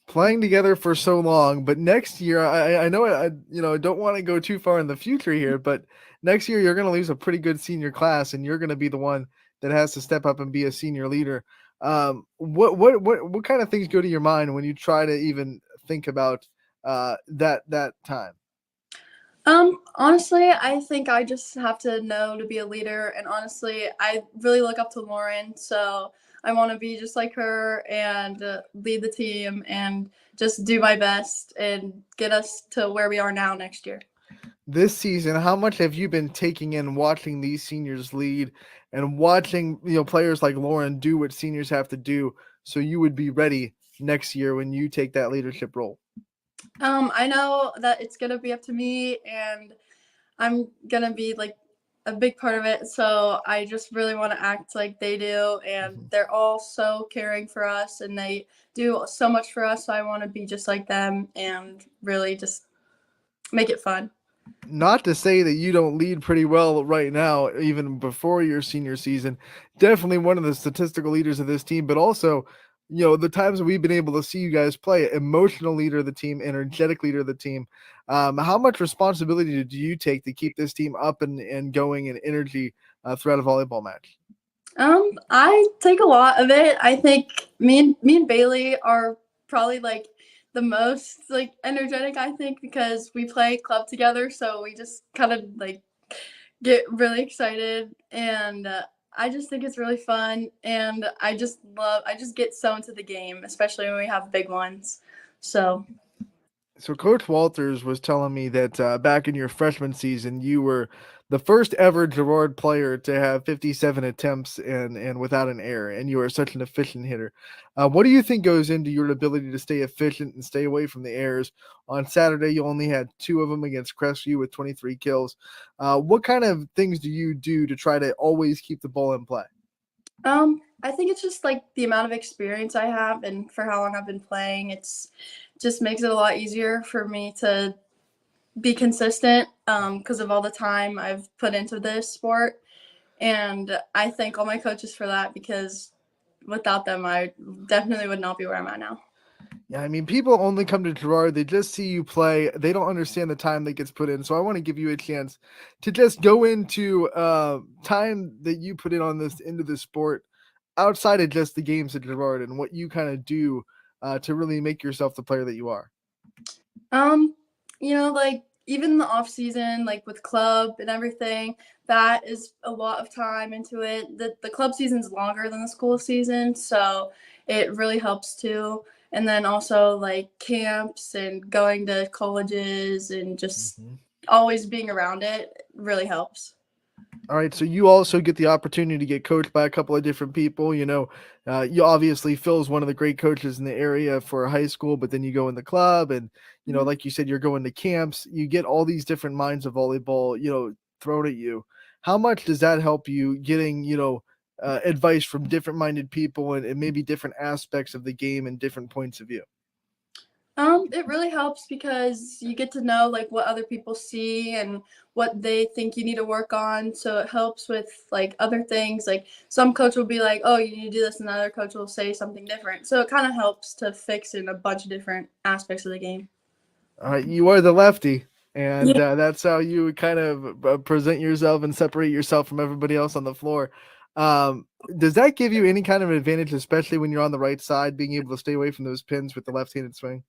Playing together for so long, but next year, I know I don't want to go too far in the future here, but next year you're going to lose a pretty good senior class, and you're going to be the one that has to step up and be a senior leader. What kind of things go to your mind when you try to even think about that time? Honestly, I think I just have to know to be a leader, and honestly, I really look up to Lauren, so I want to be just like her and lead the team and just do my best and get us to where we are now next year. This season, how much have you been taking in watching these seniors lead and watching players like Lauren do what seniors have to do so you would be ready next year when you take that leadership role? I know that it's going to be up to me, and I'm going to be like a big part of it. So I just really want to act like they do, and they're all so caring for us, and they do so much for us. So I want to be just like them and really just make it fun. Not to say that you don't lead pretty well right now, even before your senior season. Definitely one of the statistical leaders of this team, but also, the times that we've been able to see you guys play, emotional leader of the team, energetic leader of the team. How much responsibility do you take to keep this team up and going in energy throughout a volleyball match? I take a lot of it. I think me and Bailey are probably like the most like energetic, I think, because we play club together, so we just kind of like get really excited, and I just think it's really fun, and I just get so into the game, especially when we have big ones. So So Coach Walters was telling me that back in your freshman season, you were the first ever Girard player to have 57 attempts and without an error, and you are such an efficient hitter. What do you think goes into your ability to stay efficient and stay away from the errors? On Saturday, you only had 2 of them against Crestview with 23 kills. What kind of things do you do to try to always keep the ball in play? I think it's just like the amount of experience I have and for how long I've been playing. It's just makes it a lot easier for me to be consistent because of all the time I've put into this sport. And I thank all my coaches for that because without them, I definitely would not be where I'm at now. Yeah, I mean, people only come to Girard, they just see you play. They don't understand the time that gets put in. So I want to give you a chance to just go into time that you put in on this into the sport outside of just the games at Girard and what you kind of do to really make yourself the player that you are. Like even the off season, like with club and everything, that is a lot of time into it. The club season's longer than the school season, so it really helps too. And then also like camps and going to colleges and just always being around it really helps. All right, so you also get the opportunity to get coached by a couple of different people. You obviously Phil's one of the great coaches in the area for high school, but then you go in the club, and like you said, you're going to camps. You get all these different minds of volleyball, thrown at you. How much does that help you getting advice from different minded people and maybe different aspects of the game and different points of view? It really helps because you get to know like what other people see and what they think you need to work on. So it helps with like other things. Like some coach will be like, "Oh, you need to do this," and another coach will say something different. So it kind of helps to fix in a bunch of different aspects of the game. All right, you are the lefty, and that's how you kind of present yourself and separate yourself from everybody else on the floor. Does that give you any kind of advantage, especially when you're on the right side, being able to stay away from those pins with the left-handed swing?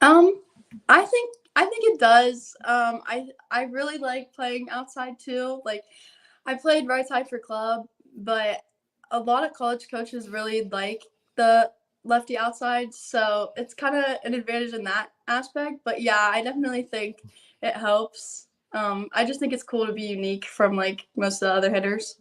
I think it does. I really like playing outside too. Like I played right side for club, but a lot of college coaches really like the lefty outside, so it's kind of an advantage in that aspect. But yeah, I definitely think it helps. I just think it's cool to be unique from like most of the other hitters.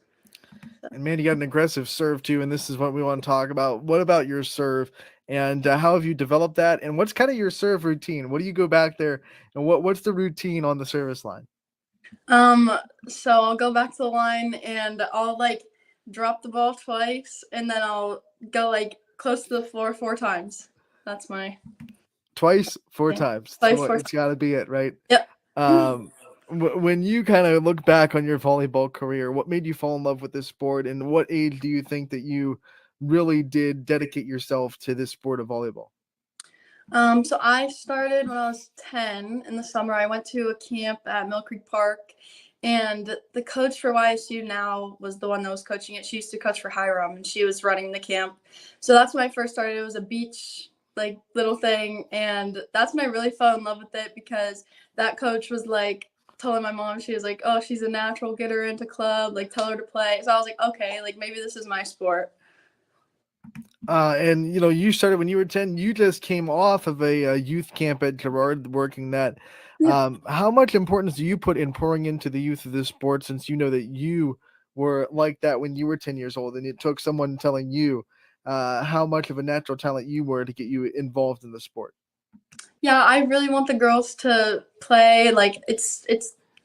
And man, you got an aggressive serve too, and this is what we want to talk about. What about your serve, and how have you developed that? And what's kind of your serve routine? What do you go back there, and what's the routine on the service line? So I'll go back to the line and I'll like drop the ball twice, and then I'll go like close to the floor 4 times. That's my Twice, 4 times. twice, So 4 it's got to be it, right? Yep. When you kind of look back on your volleyball career, what made you fall in love with this sport, and what age do you think that you really did dedicate yourself to this sport of volleyball? So I started when I was 10 in the summer. I went to a camp at Mill Creek Park, and the coach for YSU now was the one that was coaching it. She used to coach for Hiram, and she was running the camp. So that's when I first started. It was a beach like little thing, and that's when I really fell in love with it because that coach was like telling my mom, she was like, "Oh, she's a natural, get her into club, like tell her to play." So I was like, okay, like maybe this is my sport. And you started when you were 10. You just came off of a youth camp at Girard working that. How much importance do you put in pouring into the youth of this sport, since you know that you were like that when you were 10 years old, and it took someone telling you how much of a natural talent you were to get you involved in the sport? Yeah, I really want the girls to play. Like it's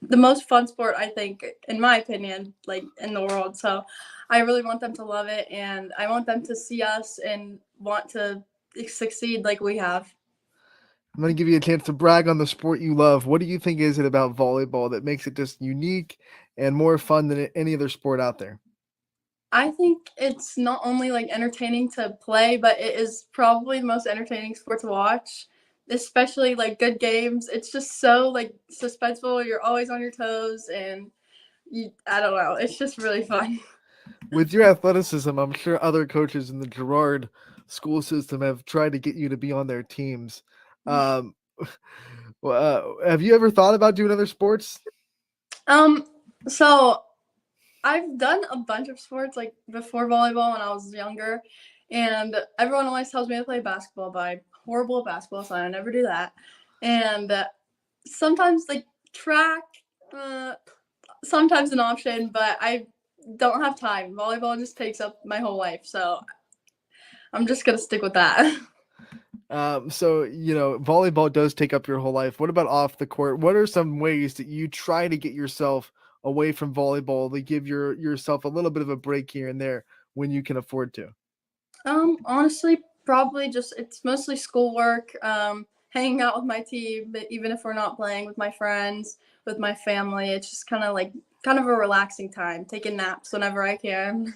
the most fun sport, I think, in my opinion, like in the world. So I really want them to love it, and I want them to see us and want to succeed like we have. I'm going to give you a chance to brag on the sport you love. What do you think is it about volleyball that makes it just unique and more fun than any other sport out there? I think it's not only like entertaining to play, but it is probably the most entertaining sport to watch, especially like good games. It's just so like suspenseful. You're always on your toes, and I don't know. It's just really fun. With your athleticism, I'm sure other coaches in the Girard school system have tried to get you to be on their teams. Um, have you ever thought about doing other sports? So I've done a bunch of sports like before volleyball when I was younger, and everyone always tells me to play basketball, but I'm horrible at basketball, so I never do that. and sometimes like track, sometimes an option, but I don't have time. Volleyball just takes up my whole life, so I'm just gonna stick with that. So, volleyball does take up your whole life. What about off the court? What are some ways that you try to get yourself away from volleyball to give yourself a little bit of a break here and there when you can afford to? Honestly, probably just it's mostly schoolwork, hanging out with my team, but even if we're not playing, with my friends, with my family. It's just kind of a relaxing time, taking naps whenever I can.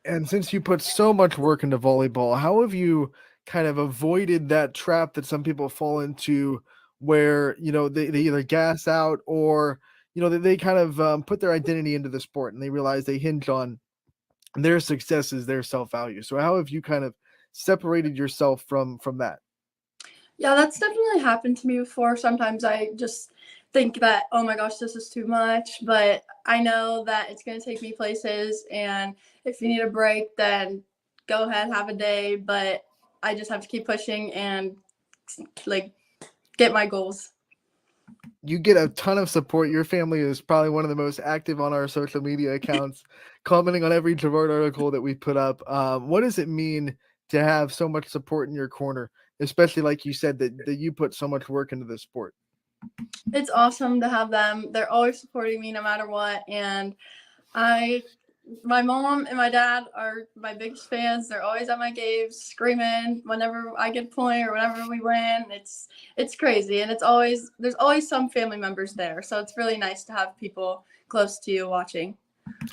And since you put so much work into volleyball, how have you kind of avoided that trap that some people fall into where, they either gas out or, they kind of put their identity into the sport and they realize they hinge on their success is their self-value. So how have you kind of separated yourself from that? Yeah, that's definitely happened to me before. Sometimes I just think that, oh my gosh, this is too much, but I know that it's going to take me places. And if you need a break, then go ahead, have a day. But I just have to keep pushing and like get my goals. You get a ton of support. Your family is probably one of the most active on our social media accounts, commenting on every Gerard article that we put up. What does it mean to have so much support in your corner, especially like you said that you put so much work into the sport? It's awesome to have them. They're always supporting me no matter what. And my mom and my dad are my biggest fans. They're always at my games screaming whenever I get a point or whenever we win. It's crazy. And there's always some family members there. So it's really nice to have people close to you watching.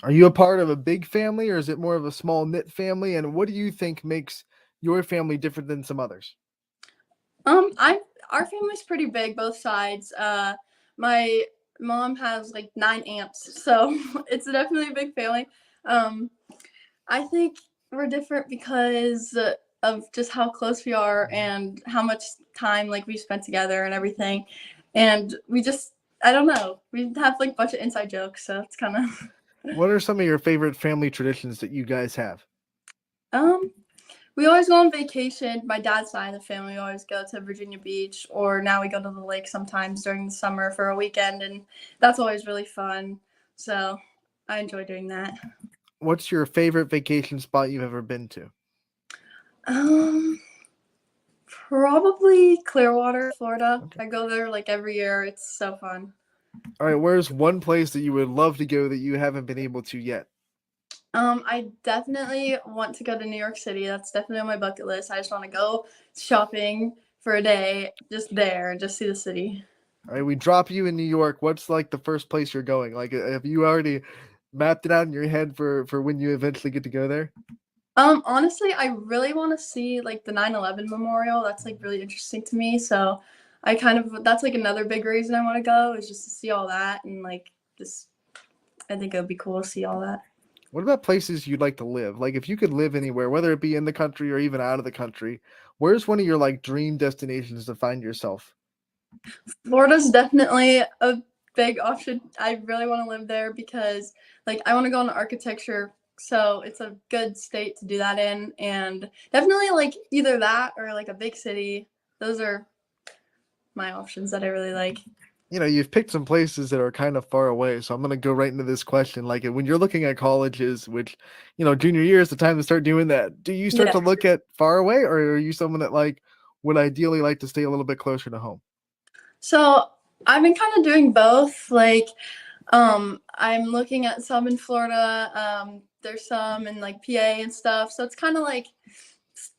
Are you a part of a big family or is it more of a small knit family? And what do you think makes your family different than some others? Our family's pretty big, both sides. My mom has like 9 aunts, so it's definitely a big family. I think we're different because of just how close we are and how much time like we spent together and everything. And I don't know, we have like a bunch of inside jokes, so it's kind of. What are some of your favorite family traditions that you guys have? We always go on vacation. My dad's side of the family, we always go to Virginia Beach, or now we go to the lake sometimes during the summer for a weekend, and that's always really fun. So I enjoy doing that. What's your favorite vacation spot you've ever been to? Probably Clearwater, Florida. Okay. I go there like every year. It's so fun. All right, where's one place that you would love to go that you haven't been able to yet? I definitely want to go to New York City. That's definitely on my bucket list. I just want to go shopping for a day, just there, and just see the city. All right, we drop you in New York. What's like the first place you're going? Like, have you already mapped it out in your head for when you eventually get to go there? Honestly, I really want to see like the 9/11 memorial. That's like really interesting to me. So that's like another big reason I want to go is just to see all that and like I think it would be cool to see all that. What about places you'd like to live? Like if you could live anywhere, whether it be in the country or even out of the country, where's one of your like dream destinations to find yourself? Florida's definitely a big option. I really want to live there because like I want to go into architecture. So it's a good state to do that in, and definitely like either that or like a big city. Those are my options that I really like. You've picked some places that are kind of far away. So I'm going to go right into this question. Like when you're looking at colleges, which, junior year is the time to start doing that. Do you start to look at far away or are you someone that like would ideally like to stay a little bit closer to home? So I've been kind of doing both. Like, I'm looking at some in Florida. There's some in like PA and stuff. So it's kind of like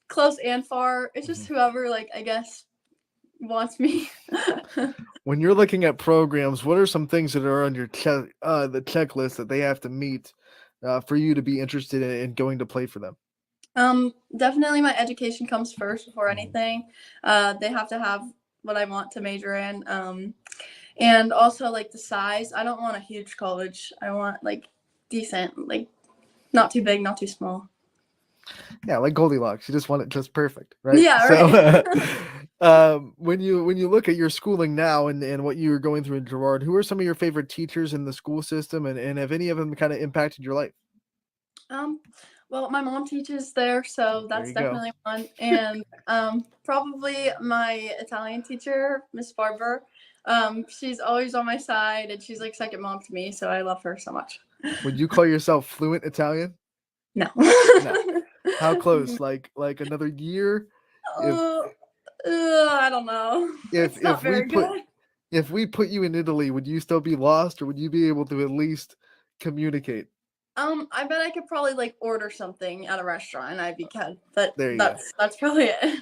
close and far. It's just whoever like, I guess, wants me. When you're looking at programs, what are some things that are on your the checklist that they have to meet for you to be interested in going to play for them? Definitely my education comes first before anything. They have to have what I want to major in. And also like the size. I don't want a huge college. I want like decent, like not too big, not too small. Yeah, like Goldilocks. You just want it just perfect, right? Yeah, right. So, when you look at your schooling now and what you were going through in Girard, who are some of your favorite teachers in the school system, and have any of them kind of impacted your life? Well, my mom teaches there, so that's definitely one. And probably my Italian teacher, Miss Barber. She's always on my side, and she's like second mom to me, so I love her so much. Would you call yourself fluent Italian? No. No. How close? Like another year? I don't know. It's not very good. If we put you in Italy, would you still be lost, or would you be able to at least communicate? I bet I could probably like order something at a restaurant and I'd be good. But There you that's probably it.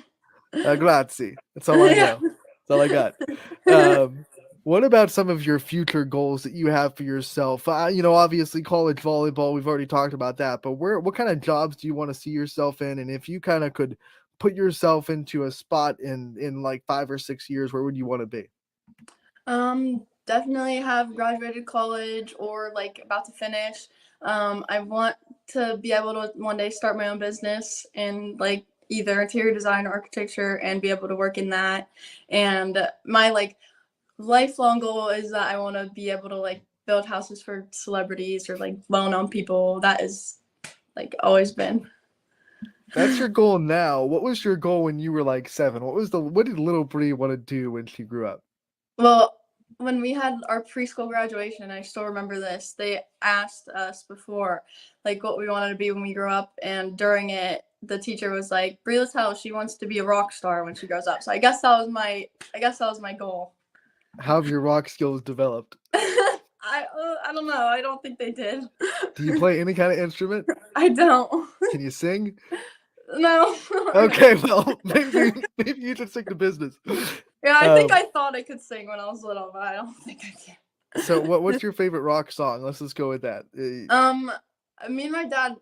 Grazie. That's all I know. That's all I got. What about some of your future goals that you have for yourself? Obviously college volleyball, we've already talked about that, but what kind of jobs do you want to see yourself in? And if you kind of could put yourself into a spot in like 5 or 6 years, where would you want to be? Definitely have graduated college or like about to finish. I want to be able to one day start my own business in like either interior design or architecture and be able to work in that. And my like lifelong goal is that I want to be able to like build houses for celebrities or like well-known people. That is like always been. That's your goal now. What was your goal when you were like 7? What did little Bree want to do when she grew up? Well, when we had our preschool graduation, I still remember this. They asked us before, like, what we wanted to be when we grew up, and during it, the teacher was like, "Brie Littell, she wants to be a rock star when she grows up." So I guess that was my goal. How have your rock skills developed? I don't know. I don't think they did. Do you play any kind of instrument? I don't. Can you sing? No. Okay, well, maybe you should stick to business. Yeah, I think I thought I could sing when I was little, but I don't think I can. So what's your favorite rock song? Let's just go with that. Me and my dad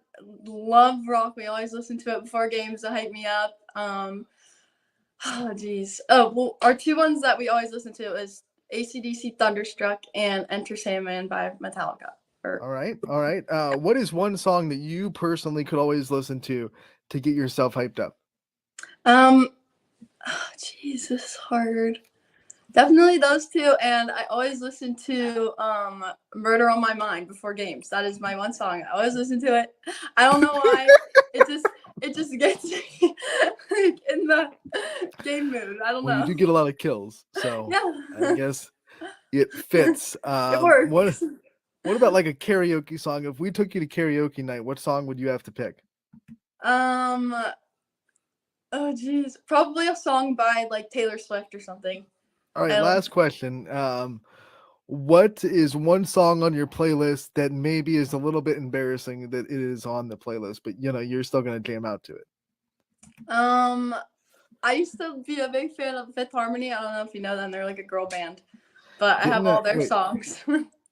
love rock. We always listen to it before games to hype me up. Oh geez. Oh well, our two ones that we always listen to is AC/DC Thunderstruck and Enter Sandman by Metallica. All right. What is one song that you personally could always listen to get yourself hyped up? Oh, geez, this is hard. Definitely those two, and I always listen to Murder on My Mind before games. That is my one song. I always listen to it. I don't know why. it just gets me like in the game mood. I don't know. You do get a lot of kills, so yeah. I guess it fits. It works. What about like a karaoke song? If we took you to karaoke night, what song would you have to pick? Oh geez, probably a song by like Taylor Swift or something. All right, last question. What is one song on your playlist that maybe is a little bit embarrassing that it is on the playlist, but you're still gonna jam out to it? I used to be a big fan of Fifth Harmony. I don't know if you know them. They're like a girl band, but I have all their songs.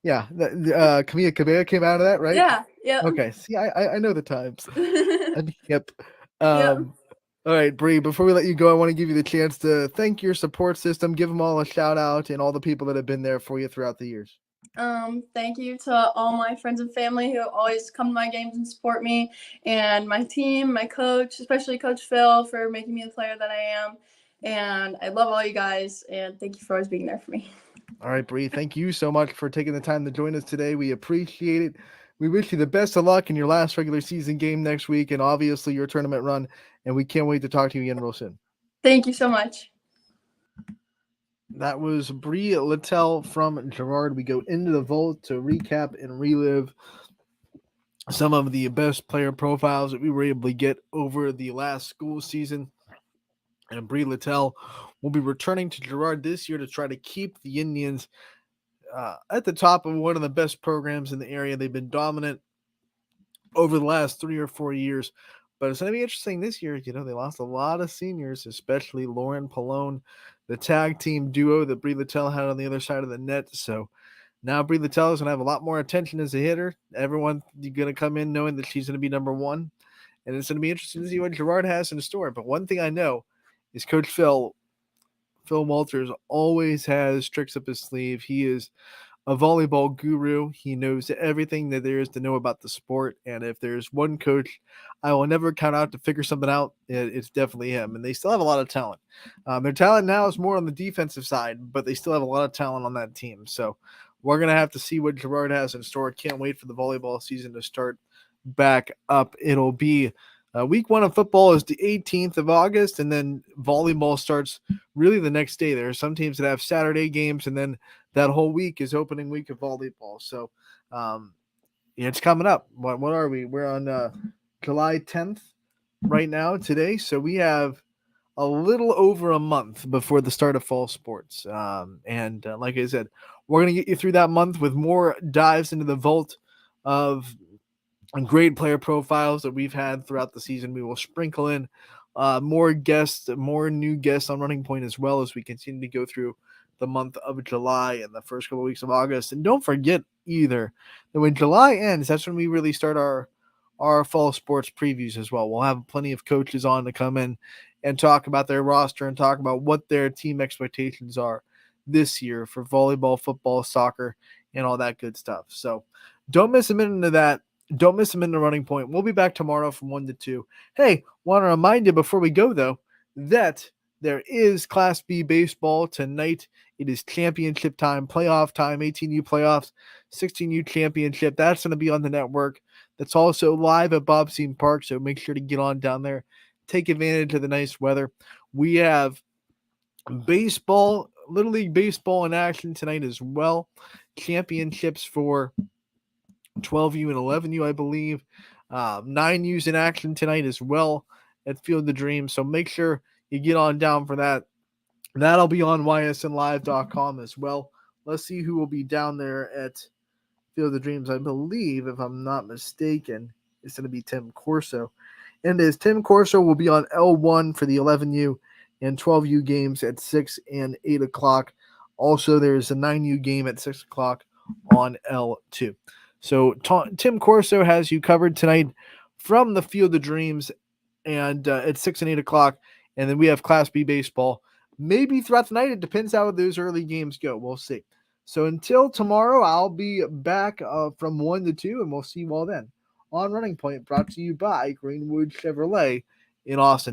Yeah, Camila Cabello came out of that, right? Yeah. Okay, see, I know the times. Yep. All right, Bree, before we let you go, I want to give you the chance to thank your support system, give them all a shout out, and all the people that have been there for you throughout the years. Thank you to all my friends and family who always come to my games and support me, and my team, my coach, especially Coach Phil, for making me the player that I am. And I love all you guys, and thank you for always being there for me. All right, Bree, thank you so much for taking the time to join us today. We appreciate it. We wish you the best of luck in your last regular season game next week, and obviously your tournament run, and we can't wait to talk to you again real soon. Thank you so much. That was Brie Littell from Girard. We go into the vault to recap and relive some of the best player profiles that we were able to get over the last school season. And Brie Littell will be returning to Girard this year to try to keep the Indians at the top of one of the best programs in the area. They've been dominant over the last 3 or 4 years, but it's going to be interesting this year. They lost a lot of seniors, especially Lauren Pallone, the tag team duo that Brie Littell had on the other side of the net. So now Brie Littell is going to have a lot more attention as a hitter. Everyone's going to come in knowing that she's going to be number one, and it's going to be interesting to see what Girard has in store. But one thing I know is Coach Phil Walters always has tricks up his sleeve. He is a volleyball guru. He knows everything that there is to know about the sport. And if there's one coach I will never count out to figure something out, it's definitely him. And they still have a lot of talent. Their talent now is more on the defensive side, but they still have a lot of talent on that team. So we're going to have to see what Girard has in store. Can't wait for the volleyball season to start back up. It'll be week 1 of football is the 18th of August, and then volleyball starts really the next day. There are some teams that have Saturday games, and then that whole week is opening week of volleyball. So it's coming up. What are we? We're on July 10th right now today. So we have a little over a month before the start of fall sports. And like I said, we're going to get you through that month with more dives into the vault of great player profiles that we've had throughout the season. We will sprinkle in more guests, more new guests on Running Point as well as we continue to go through the month of July and the first couple of weeks of August. And don't forget either that when July ends, that's when we really start our fall sports previews as well. We'll have plenty of coaches on to come in and talk about their roster and talk about what their team expectations are this year for volleyball, football, soccer, and all that good stuff. So don't miss a minute of that. Don't miss a minute of Running Point. We'll be back tomorrow from 1 to 2. Hey, want to remind you before we go, though, that there is Class B baseball tonight. It is championship time, playoff time, 18U playoffs, 16U championship. That's going to be on the network. That's also live at Bob Seam Park, so make sure to get on down there. Take advantage of the nice weather. We have baseball, Little League baseball in action tonight as well. Championships for 12U and 11U, I believe. 9U's in action tonight as well at Field of Dreams. So make sure you get on down for that. That'll be on ysnlive.com as well. Let's see who will be down there at Field of Dreams. I believe, if I'm not mistaken, it's going to be Tim Corso. And as Tim Corso will be on L1 for the 11U and 12U games at 6 and 8 o'clock. Also, there's a 9U game at 6 o'clock on L2. So Tim Corso has you covered tonight from the Field of Dreams and at 6 and 8 o'clock. And then we have Class B baseball. Maybe throughout the night. It depends how those early games go. We'll see. So until tomorrow, I'll be back from 1 to 2, and we'll see you all then on Running Point, brought to you by Greenwood Chevrolet in Austin.